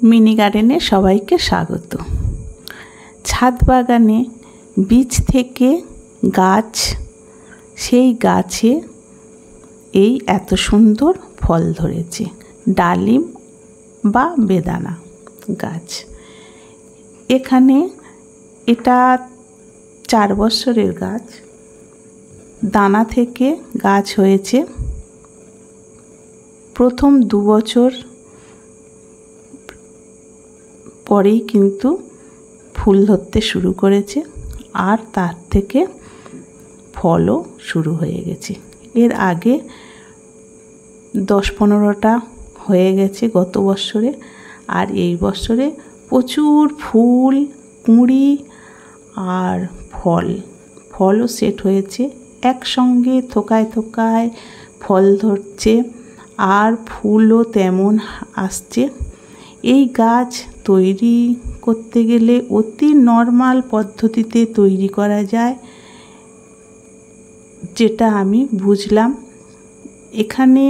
Mini গার্ডেনে সবাইকে স্বাগত। ছাদ বাগানে বীজ থেকে গাছ, সেই গাছে এই এত সুন্দর ফল ধরেছে। ডালিম বা বেদানা গাছ। এখানে এটা 4 বছরের গাছ। দানা থেকে গাছ হয়েছে। প্রথম 2 বছর পরেই কিন্তু ফুল ধরতে শুরু করেছে, আর তার থেকে ফলও শুরু হয়ে গেছে। এর আগে 10-15টা হয়ে গেছে গত বছরে, আর এই বছরে প্রচুর ফুল, কুঁড়ি আর ফলও সেট হয়েছে। একসঙ্গে থোকায় থোকায় ফল ধরছে আর ফুলও তেমন আসছে। এই গাছ তৈরি করতে গেলে অতি নর্মাল পদ্ধতিতে তৈরি করা যায়, যেটা আমি বুঝলাম। এখানে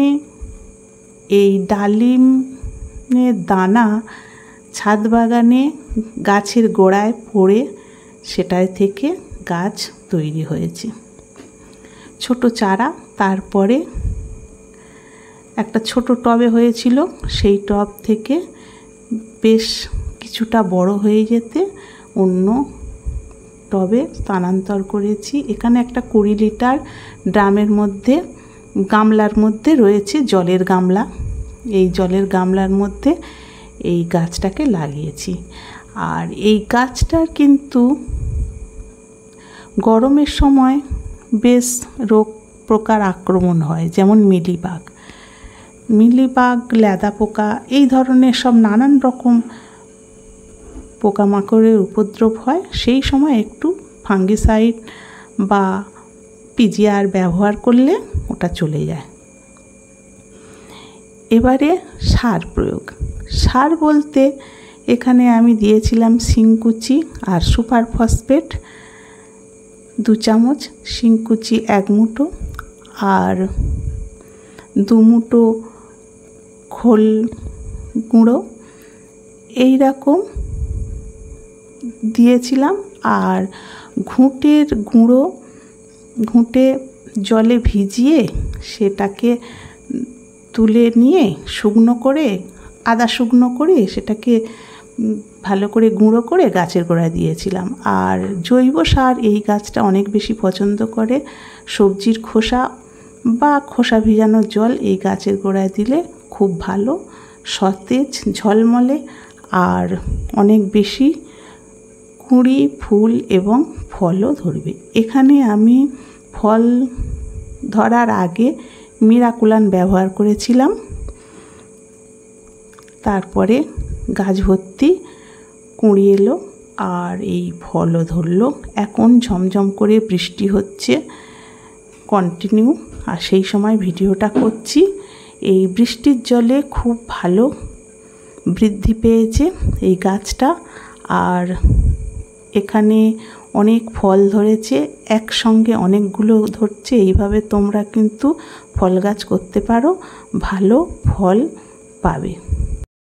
এই ডালিমের দানা ছাদ বাগানে গাছের গোড়ায় পড়ে সেটার থেকে গাছ তৈরি হয়েছে। ছোট চারা, তারপরে একটা ছোট টবে হয়েছিল, সেই টব থেকে বেশ কিছুটা বড় হয়ে যেতে অন্য টবে স্থানান্তর করেছি। এখানে একটা 20 লিটার ড্রামের মধ্যে, গামলার মধ্যে রয়েছে জলের গামলা। এই জলের গামলার মধ্যে এই গাছটাকে লাগিয়েছি। আর এই গাছটার কিন্তু গরমের সময় বেশ রোগ প্রকার আক্রমণ হয়, যেমন মিলিবাগ, লেদা পোকা, এই ধরনের সব নানান রকম পোকামাকড়ের উপদ্রব হয়। সেই সময় একটু ফাঙ্গিসাইড বা পিজিআর ব্যবহার করলে ওটা চলে যায়। এবারে সার প্রয়োগ। সার বলতে এখানে আমি দিয়েছিলাম শিংকুচি আর সুপার ফসফেট 2 চামচ, শিংকুচি 1 মুঠো আর 2 মুঠো খোল গুঁড়ো এই রকম দিয়েছিলাম। আর ঘুঁটে জলে ভিজিয়ে সেটাকে তুলে নিয়ে আদা শুকনো করে সেটাকে ভালো করে গুঁড়ো করে গাছের গোড়ায় দিয়েছিলাম। আর জৈব সার এই গাছটা অনেক বেশি পছন্দ করে। সবজির খোসা বা খোসা ভিজানো জল এই গাছের গোড়ায় দিলে খুব ভালো, সতেজ, ঝলমলে আর অনেক বেশি কুঁড়ি, ফুল এবং ফলও ধরবে। এখানে আমি ফল ধরার আগে মিরাকুলান ব্যবহার করেছিলাম। তারপরে গাছ ভর্তি কুঁড়ি এলো আর এই ফলও ধরলো। এখন ঝমঝম করে বৃষ্টি হচ্ছে কন্টিনিউ, আর সেই সময় ভিডিওটা করছি। এই বৃষ্টির জলে খুব ভালো বৃদ্ধি পেয়েছে এই গাছটা, আর এখানে অনেক ফল ধরেছে, একসঙ্গে অনেকগুলো ধরছে। এইভাবে তোমরা কিন্তু ফল গাছ করতে পারো, ভালো ফল পাবে।